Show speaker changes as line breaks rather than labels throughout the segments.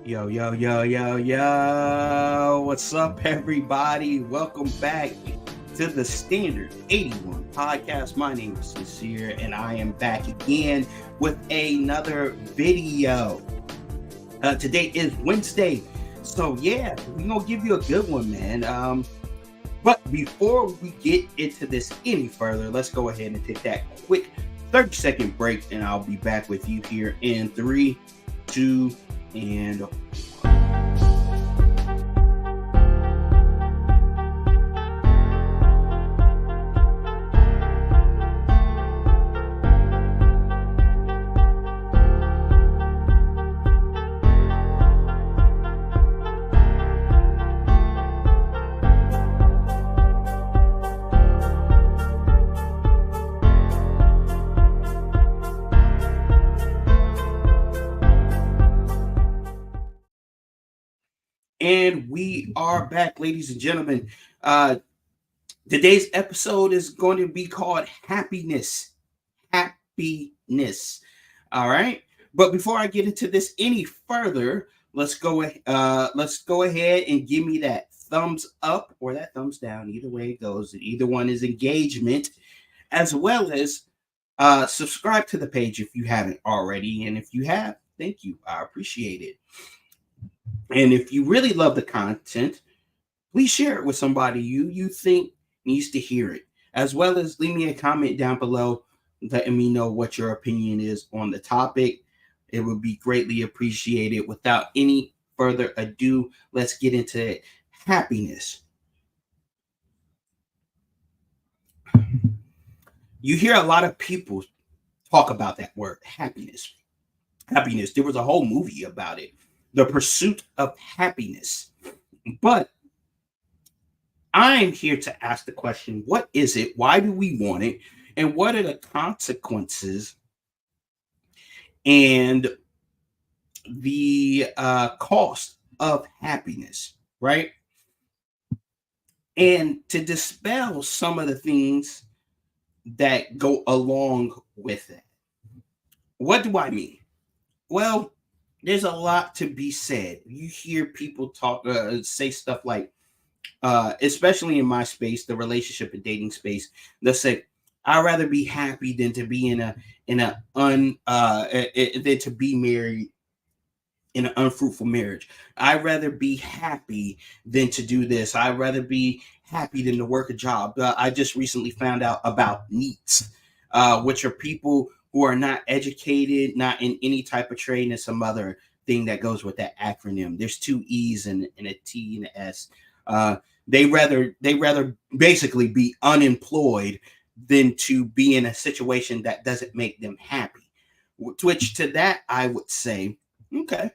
Yo, yo, yo, yo, yo. What's up, everybody? Welcome back to the Standard 81 podcast. My name is Sincere, and I am back again with another video. Today is Wednesday. So, yeah, we're going to give you a good one, man. But before we get into this any further, let's go ahead and take that quick 30-second break, and I'll be back with you here in 3, 2, and we are back, ladies and gentlemen. Today's episode is going to be called Happiness. Happiness. All right. But before I get into this any further, let's go ahead and give me that thumbs up or that thumbs down. Either way it goes. Either one is engagement, as well as subscribe to the page if you haven't already. And if you have, thank you. I appreciate it. And if you really love the content, please share it with somebody you think needs to hear it, as well as leave me a comment down below letting me know what your opinion is on the topic. It would be greatly appreciated. Without any further ado, let's get into it. Happiness. You hear a lot of people talk about that word, happiness. Happiness. There was a whole movie about it, The Pursuit of Happiness. But I'm here to ask the question, what is it? Why do we want it? And what are the consequences and the cost of happiness, right? And to dispel some of the things that go along with it. What do I mean? Well, there's a lot to be said. You hear people say stuff like, especially in my space, the relationship and dating space, they'll say, I'd rather be happy than to be than to be married in an unfruitful marriage. I'd rather be happy than to do this. I'd rather be happy than to work a job. I just recently found out about NEETs, which are people who are not educated, not in any type of trade, and some other thing that goes with that acronym. There's two E's and a T and an S. They rather basically be unemployed than to be in a situation that doesn't make them happy. Which to that I would say, okay,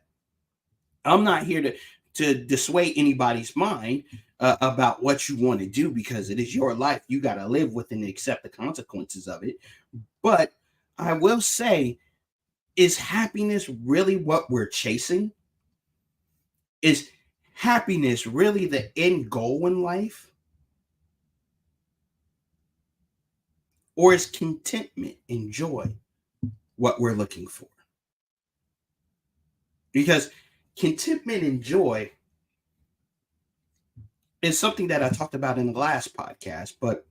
I'm not here to dissuade anybody's mind about what you want to do, because it is your life. You got to live with and accept the consequences of it. But I will say, is happiness really what we're chasing? Is happiness really the end goal in life? Or is contentment and joy what we're looking for? Because contentment and joy is something that I talked about in the last podcast, but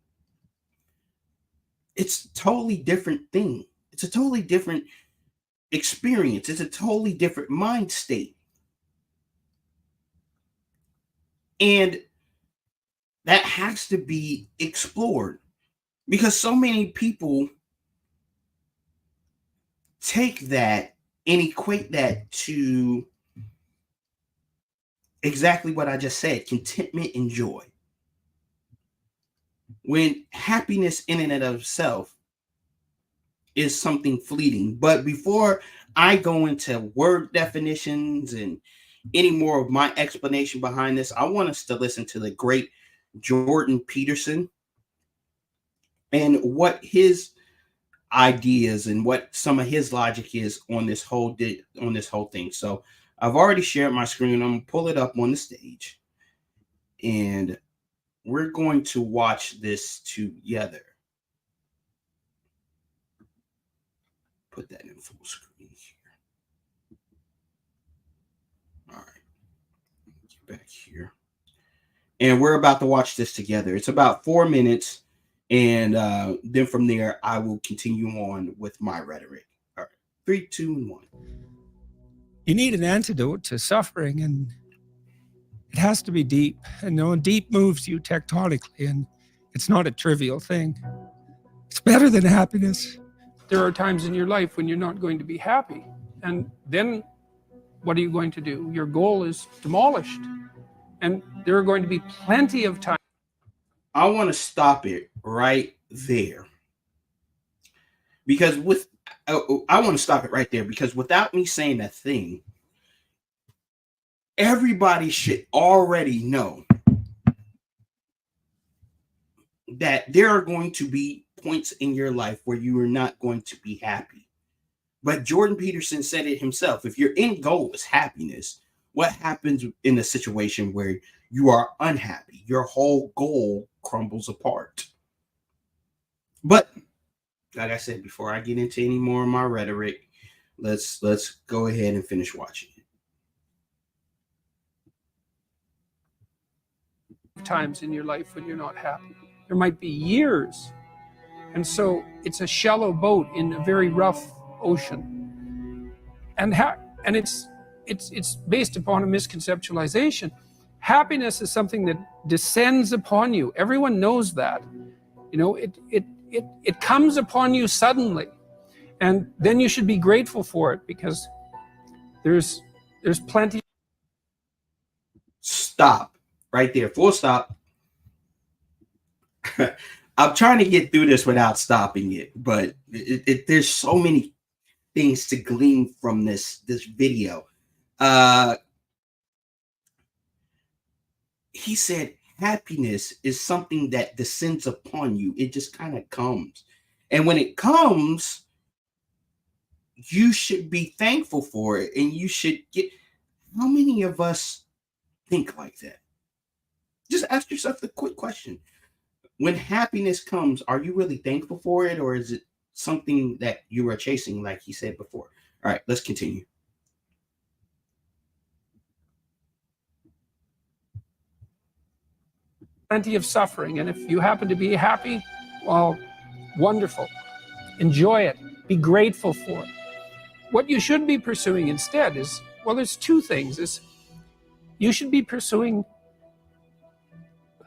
it's a totally different thing. It's a totally different experience. It's a totally different mind state. And that has to be explored, because so many people take that and equate that to exactly what I just said, contentment and joy. When happiness in and of itself is something fleeting. But before I go into word definitions and any more of my explanation behind this, I want us to listen to the great Jordan Peterson and what his ideas and what some of his logic is on this whole thing. So I've already shared my screen. I'm gonna pull it up on the stage, and we're going to watch this together. Put that in full screen here. back here. And we're about to watch this together. It's about 4 minutes. And then from there, I will continue on with my rhetoric. All right. 3, 2, and 1.
You need an antidote to suffering, and it has to be deep. And deep moves you tectonically, and it's not a trivial thing. It's better than happiness.
There are times in your life when you're not going to be happy. And then what are you going to do? Your goal is demolished. And there are going to be plenty of time.
I want to stop it right there. Because I want to stop it right there because without me saying a thing, everybody should already know that there are going to be points in your life where you are not going to be happy. But Jordan Peterson said it himself. If your end goal is happiness, what happens in a situation where you are unhappy? Your whole goal crumbles apart. But like I said, before I get into any more of my rhetoric, let's go ahead and finish watching it.
Times in your life when you're not happy. There might be years. And so it's a shallow boat in a very rough ocean. And it's based upon a misconceptualization. Happiness is something that descends upon you. Everyone knows that. It comes upon you suddenly. And then you should be grateful for it because there's plenty.
Stop right there. Full stop. I'm trying to get through this without stopping it, but there's so many things to glean from this video. He said happiness is something that descends upon you. It just kind of comes. And when it comes, you should be thankful for it. And you should get, how many of us think like that? Just ask yourself the quick question. When happiness comes, are you really thankful for it? Or is it something that you are chasing, like he said before? All right, let's continue.
Plenty of suffering. And if you happen to be happy, well, wonderful. Enjoy it. Be grateful for it. What you should be pursuing instead is, well, there's two things. You should be pursuing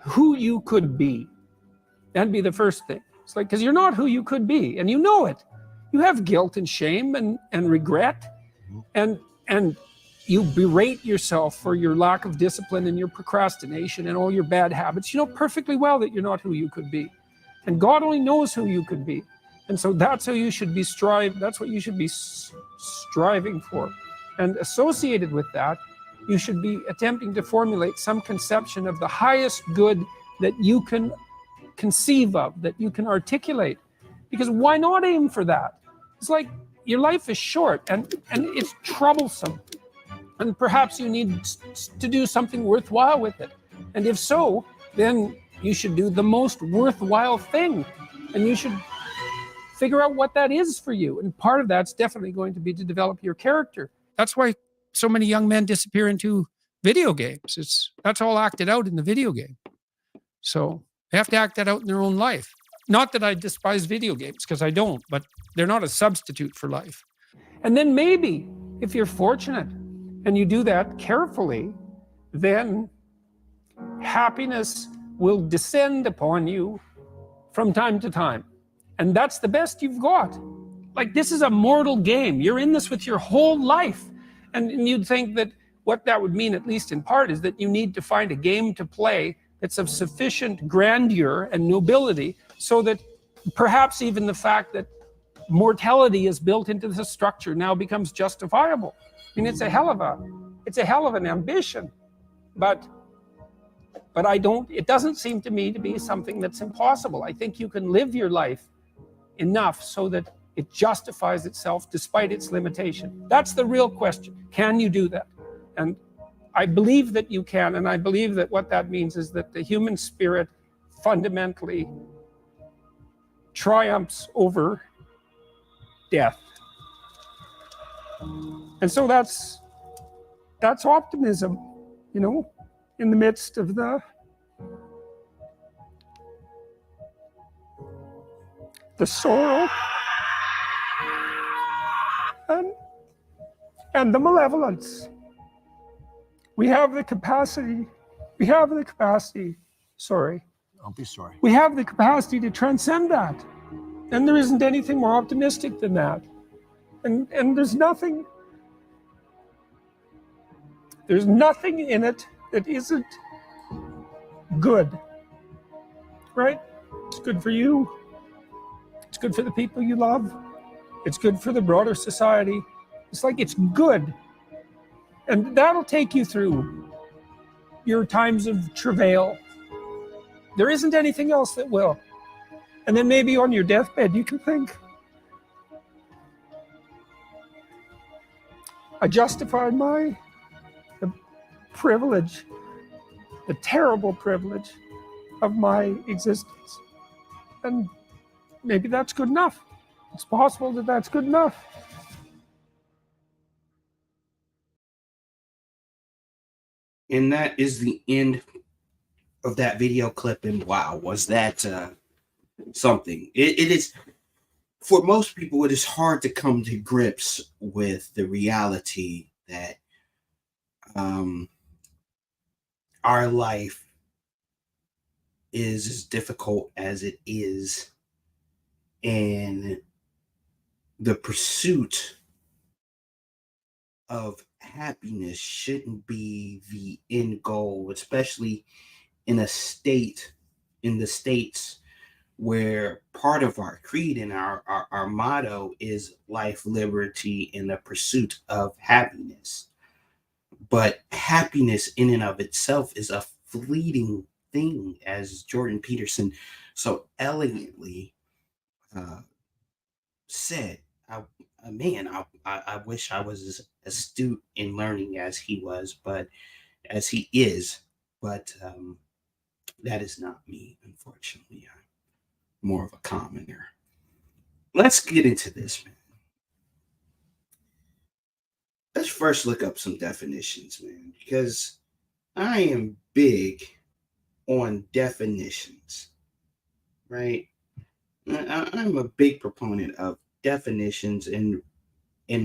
who you could be. That'd be the first thing. It's like, because you're not who you could be, and you know it. You have guilt and shame and regret, and you berate yourself for your lack of discipline and your procrastination and all your bad habits. You know perfectly well that you're not who you could be. And God only knows who you could be. And so that's how you should be that's what you should be striving for. And associated with that, you should be attempting to formulate some conception of the highest good that you can conceive of, that you can articulate. Because why not aim for that? It's like your life is short and it's troublesome. And perhaps you need to do something worthwhile with it. And if so, then you should do the most worthwhile thing. And you should figure out what that is for you. And part of that's definitely going to be to develop your character.
That's why so many young men disappear into video games. That's all acted out in the video game. So they have to act that out in their own life. Not that I despise video games, because I don't, but they're not a substitute for life.
And then maybe, if you're fortunate and you do that carefully, then happiness will descend upon you from time to time. And that's the best you've got. Like, this is a mortal game. You're in this with your whole life. And you'd think that what that would mean, at least in part, is that you need to find a game to play that's of sufficient grandeur and nobility so that perhaps even the fact that mortality is built into the structure now becomes justifiable. I mean, it's a hell of an ambition, but it doesn't seem to me to be something that's impossible. I think you can live your life enough so that it justifies itself despite its limitation. That's the real question. Can you do that? And I believe that you can, and I believe that what that means is that the human spirit fundamentally triumphs over death. And so that's optimism, you know. in the midst of the sorrow and the malevolence. We have the capacity, sorry.
Don't be sorry.
We have the capacity to transcend that. And there isn't anything more optimistic than that. And there's nothing in it that isn't good. Right? It's good for you. It's good for the people you love. It's good for the broader society. It's like it's good. And that'll take you through your times of travail. There isn't anything else that will. And then maybe on your deathbed, you can think, I justified the privilege, the terrible privilege of my existence. And maybe that's good enough. It's possible that that's good enough.
And that is the end of that video clip. And wow, was that something? It is, for most people, it is hard to come to grips with the reality that our life is as difficult as it is, and the pursuit of happiness shouldn't be the end goal, especially in the States where part of our creed and our motto is life, liberty, and the pursuit of happiness. But happiness in and of itself is a fleeting thing, as Jordan Peterson so elegantly said. I wish I was as astute in learning as he was, but as he is. But that is not me, unfortunately. I'm more of a commoner. Let's get into this, man. Let's first look up some definitions, man, because I am big on definitions, right? I'm a big proponent of definitions and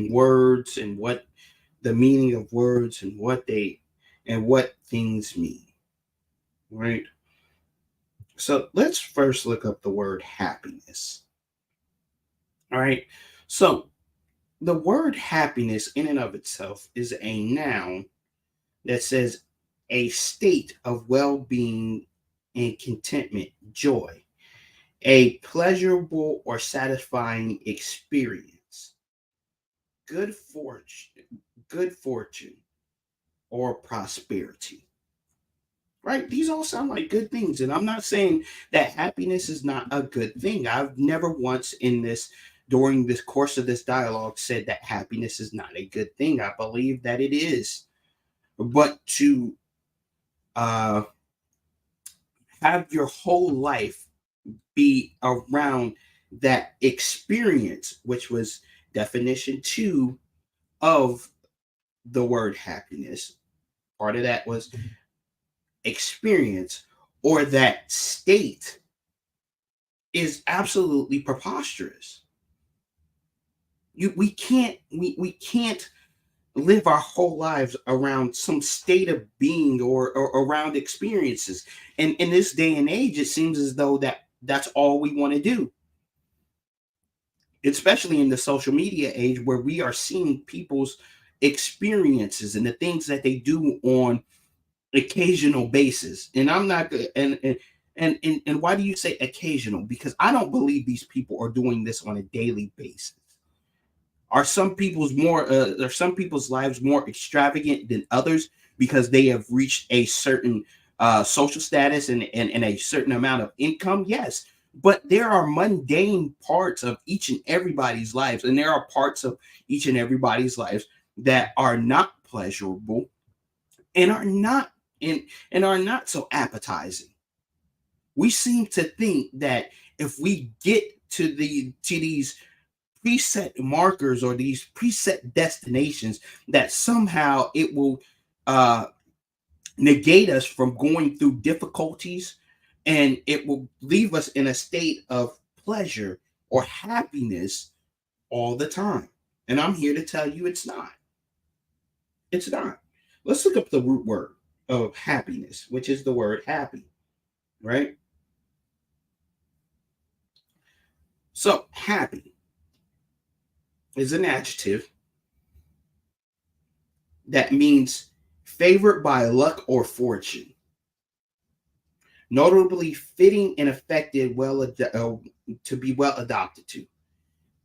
words and what the meaning of words and what things mean, right? So let's first look up the word happiness. All right. So the word happiness in and of itself is a noun that says a state of well-being and contentment, joy, a pleasurable or satisfying experience, good fortune, or prosperity. Right? These all sound like good things. And I'm not saying that happiness is not a good thing. I've never once during this course of this dialogue said that happiness is not a good thing. I believe that it is. But to have your whole life be around that experience, which was definition 2 of the word happiness. Part of that was experience, or that state, is absolutely preposterous. We can't live our whole lives around some state of being or around experiences. And in this day and age, it seems as though that's all we want to do. Especially in the social media age, where we are seeing people's experiences and the things that they do on occasional basis. And I'm not and why do you say occasional? Because I don't believe these people are doing this on a daily basis. Are some people's lives more extravagant than others because they have reached a certain social status and a certain amount of income? Yes. But there are mundane parts of each and everybody's lives, and there are parts of each and everybody's lives that are not pleasurable and are not so appetizing. We seem to think that if we get to these preset markers or these preset destinations, that somehow it will negate us from going through difficulties, and it will leave us in a state of pleasure or happiness all the time. And I'm here to tell you it's not. It's not. Let's look up the root word of happiness, which is the word happy, right? So, happy is an adjective that means favored by luck or fortune, notably fitting and affected to be well adopted to,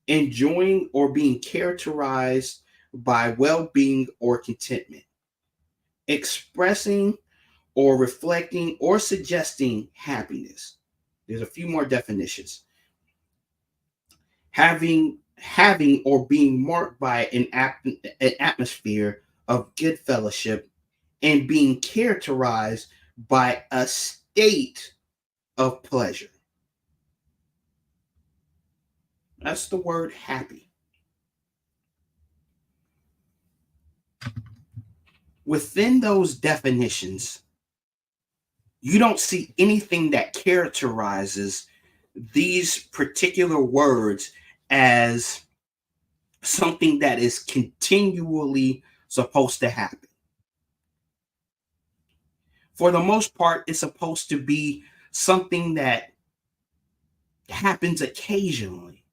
enjoying or being characterized by well-being or contentment, expressing or reflecting or suggesting happiness. There's a few more definitions. Having or being marked by an atmosphere of good fellowship and being characterized by a state of pleasure. That's the word happy. Within those definitions, you don't see anything that characterizes these particular words as something that is continually supposed to happen. For the most part, it's supposed to be something that happens occasionally.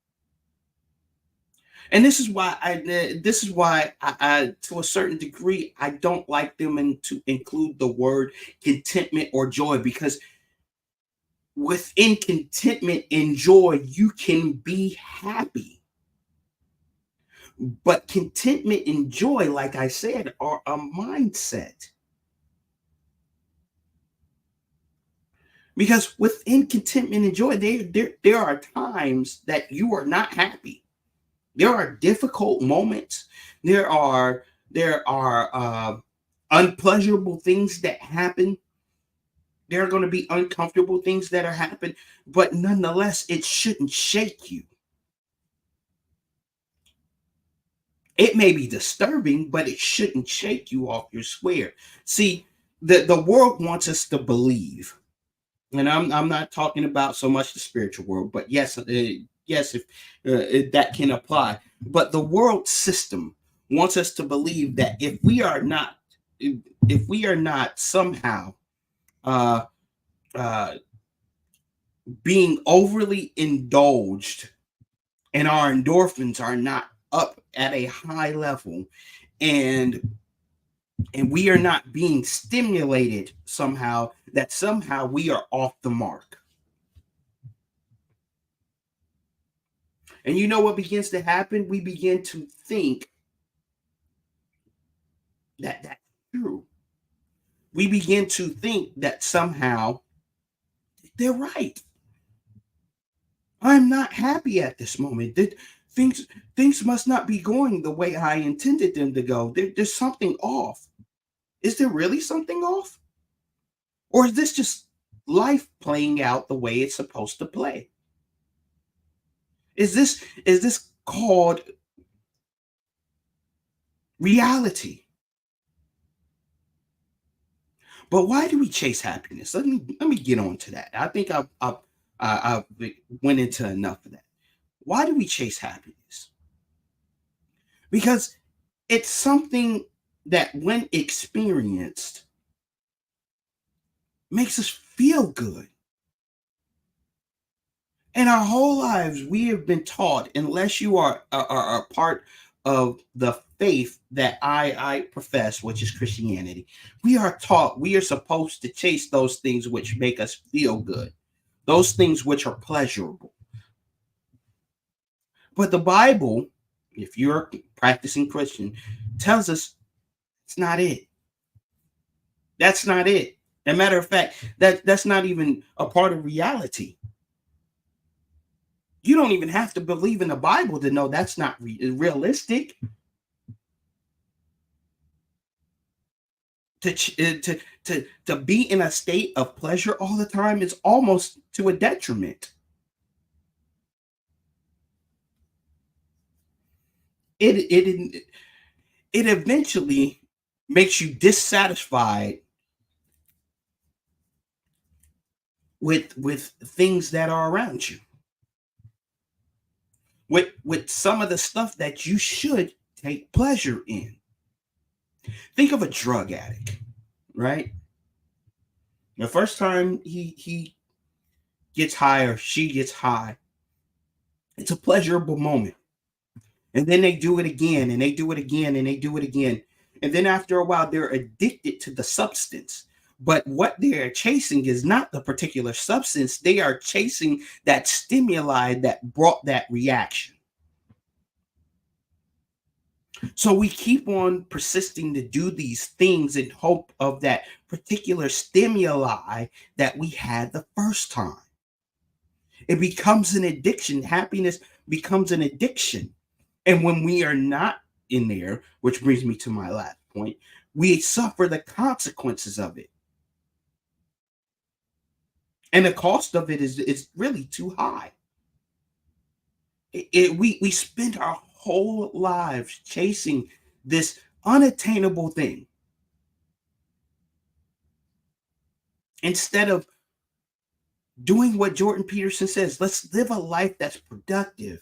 And this is why I to a certain degree, I don't like them to include the word contentment or joy, because within contentment and joy, you can be happy. But contentment and joy, like I said, are a mindset. Because within contentment and joy, there are times that you are not happy. There are difficult moments. There are unpleasurable things that happen. There are going to be uncomfortable things that are happen, but nonetheless, it shouldn't shake you. It may be disturbing, but it shouldn't shake you off your square. See, the world wants us to believe, and I'm not talking about so much the spiritual world, but yes, if that can apply. But the world system wants us to believe that if we are not somehow being overly indulged, and our endorphins are not up at a high level, and we are not being stimulated somehow, that somehow we are off the mark. And you know what begins to happen? We begin to think that that's true. We begin to think that somehow they're right. I'm not happy at this moment. Things must not be going the way I intended them to go. There's something off. Is there really something off? Or is this just life playing out the way it's supposed to play? Is this called reality? But why do we chase happiness? Let me get on to that. I think I went into enough of that. Why do we chase happiness? Because it's something that, when experienced, makes us feel good. In our whole lives, we have been taught, unless you are a part of the faith that I profess, which is Christianity, we are taught we are supposed to chase those things which make us feel good, those things which are pleasurable. But the Bible, if you're a practicing Christian, tells us it's not it. That's not it. As a matter of fact, that's not even a part of reality. You don't even have to believe in the Bible to know that's not realistic. To be in a state of pleasure all the time is almost to a detriment. It eventually makes you dissatisfied with things that are around you, with some of the stuff that you should take pleasure in. Think of a drug addict, right? The first time he gets high or she gets high, it's a pleasurable moment. And then they do it again and they do it again and they do it again. And then after a while, they're addicted to the substance. But what they're chasing is not the particular substance. They are chasing that stimuli that brought that reaction. So we keep on persisting to do these things in hope of that particular stimuli that we had the first time. It becomes an addiction. Happiness becomes an addiction. And when we are not in there, which brings me to my last point, we suffer the consequences of it. And the cost of it is really too high. We spend our whole lives chasing this unattainable thing instead of doing what Jordan Peterson says. Let's live a life that's productive.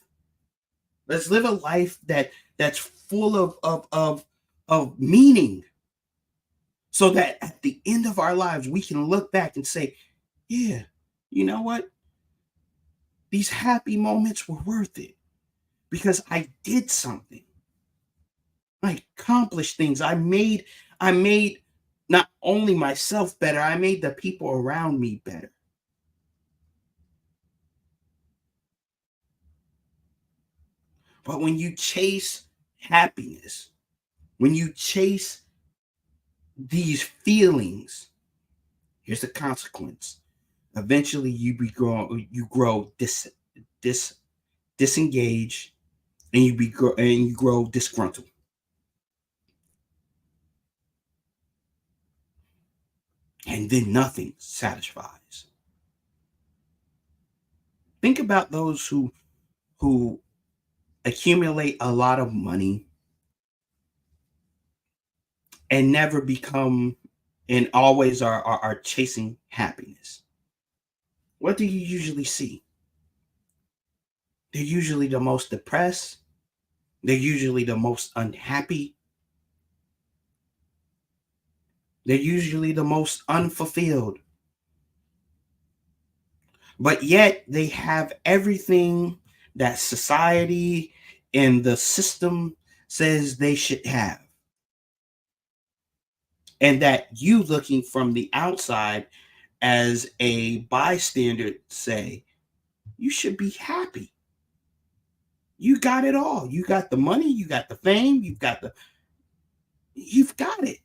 Let's live a life that's full of meaning, so that at the end of our lives we can look back and say, yeah, you know what? These happy moments were worth it because I did something. I accomplished things. I made not only myself better, I made the people around me better. But when you chase happiness, when you chase these feelings, here's the consequence. Eventually you grow disengaged, and you grow disgruntled. And then nothing satisfies. Think about those who accumulate a lot of money and never become and always are chasing happiness. What do you usually see? They're usually the most depressed. They're usually the most unhappy. They're usually the most unfulfilled. But yet they have everything that society and the system says they should have. And that you, looking from the outside as a bystander, say, you should be happy. You got it all. You got the money, you got the fame, you've got it.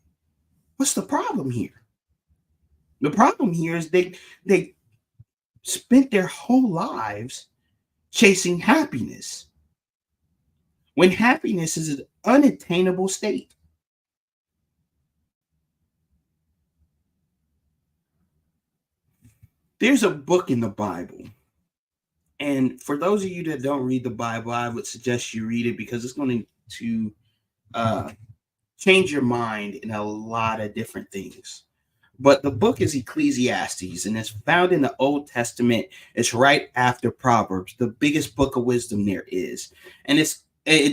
What's the problem here? The problem here is they spent their whole lives chasing happiness, when happiness is an unattainable state. There's a book in the Bible, and for those of you that don't read the Bible, I would suggest you read it because it's going to change your mind in a lot of different things. But the book is Ecclesiastes, and it's found in the Old Testament. It's right after Proverbs, the biggest book of wisdom there is. And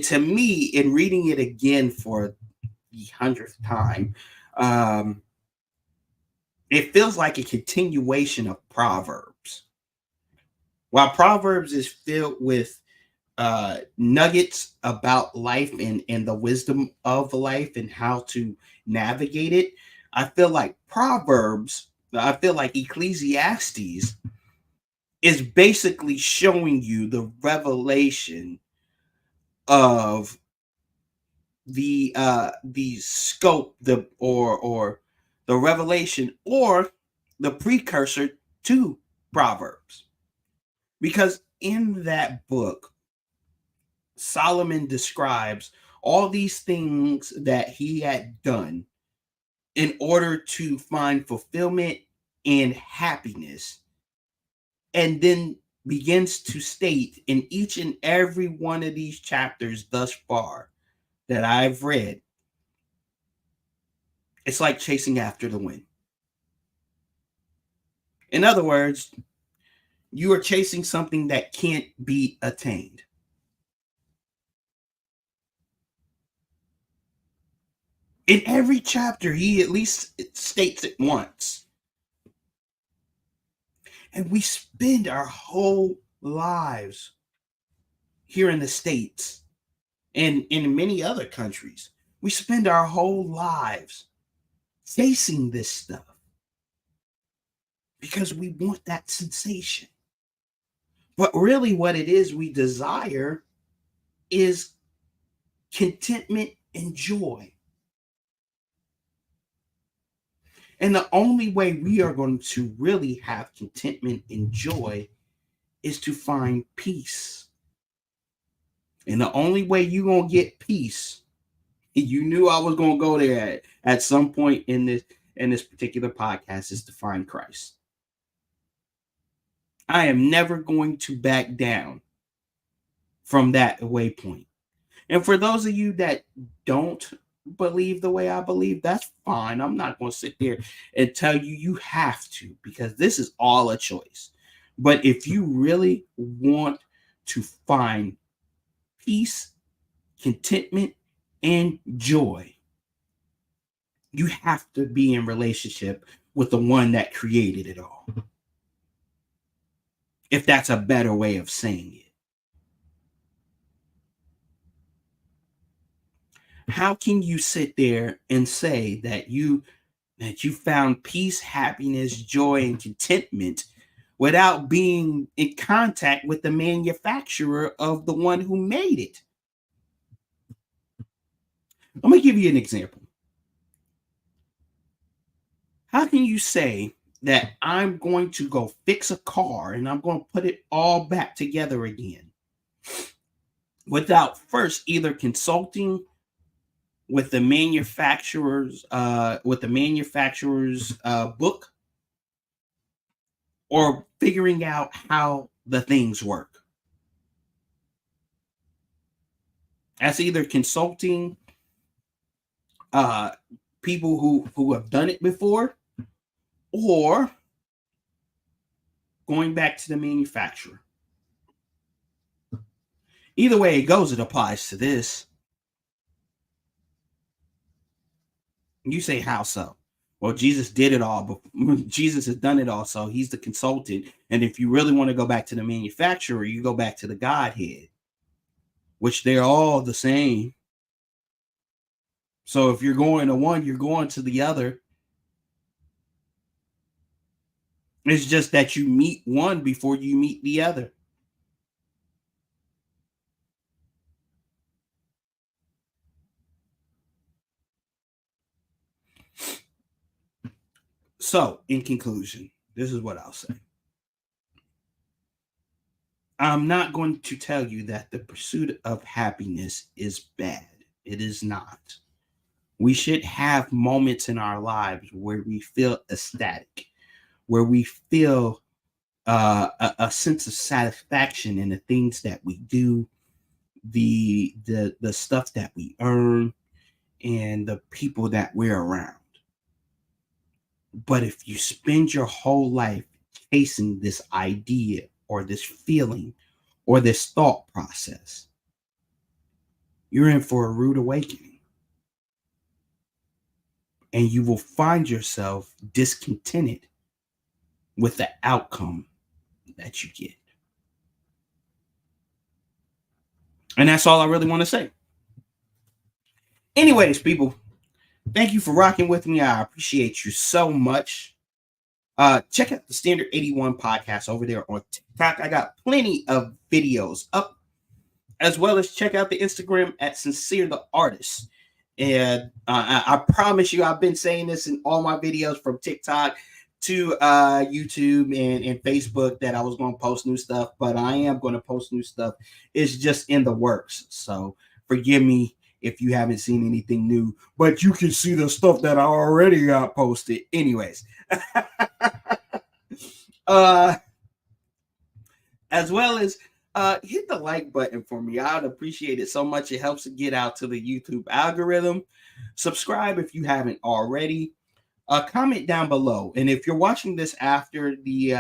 to me, in reading it again for the 100th time, it feels like a continuation of Proverbs. While Proverbs is filled with nuggets about life and the wisdom of life and how to navigate it, I feel like Ecclesiastes is basically showing you the revelation of the scope, or the revelation, or the precursor to Proverbs. Because in that book, Solomon describes all these things that he had done in order to find fulfillment and happiness, and then begins to state in each and every one of these chapters thus far that I've read, it's like chasing after the wind. In other words, you are chasing something that can't be attained. In every chapter, he at least states it once. And we spend our whole lives here in the States and in many other countries. We spend our whole lives chasing this stuff because we want that sensation. But really, what it is we desire is contentment and joy. And the only way we are going to really have contentment and joy is to find peace. And the only way you're going to get peace, you knew I was going to go there at some point in this particular podcast, is to find Christ. I am never going to back down from that waypoint. And for those of you that don't believe the way I believe, that's fine. I'm not going to sit there and tell you you have to, because this is all a choice. But if you really want to find peace, contentment, and joy, you have to be in relationship with the one that created it all. If that's a better way of saying it. How can you sit there and say that you found peace, happiness, joy, and contentment without being in contact with the manufacturer of the one who made it? I'm going to give you an example. How can you say that I'm going to go fix a car and I'm going to put it all back together again without first either consulting with the manufacturer's book, or figuring out how the things work? That's either consulting people who have done it before, or going back to the manufacturer. Either way it goes, it applies to this. You say, how so? Well, Jesus did it all, but Jesus has done it all, so he's the consultant. And if you really want to go back to the manufacturer, you go back to the Godhead, which they're all the same. So if you're going to one, you're going to the other. It's just that you meet one before you meet the other. So, in conclusion, this is what I'll say. I'm not going to tell you that the pursuit of happiness is bad. It is not. We should have moments in our lives where we feel ecstatic, where we feel a sense of satisfaction in the things that we do, the stuff that we earn, and the people that we're around. But if you spend your whole life chasing this idea or this feeling or this thought process, you're in for a rude awakening. And you will find yourself discontented with the outcome that you get. And that's all I really want to say. Anyways, people, thank you for rocking with me. I appreciate you so much. Check out the Standard 81 podcast over there on TikTok. I got plenty of videos up, as well as check out the Instagram at Sincere the Artist. And I promise you, I've been saying this in all my videos from TikTok to YouTube and Facebook that I was going to post new stuff, but I am going to post new stuff. It's just in the works. So forgive me if you haven't seen anything new, but you can see the stuff that I already got posted. Anyways, as well as hit the like button for me. I'd appreciate it so much. It helps to get out to the YouTube algorithm. Subscribe if you haven't already. comment down below. And if you're watching this after the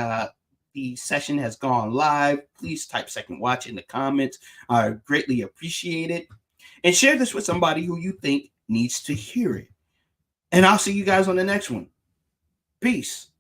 session has gone live, please type second watch in the comments. I greatly appreciate it. And share this with somebody who you think needs to hear it. And I'll see you guys on the next one. Peace.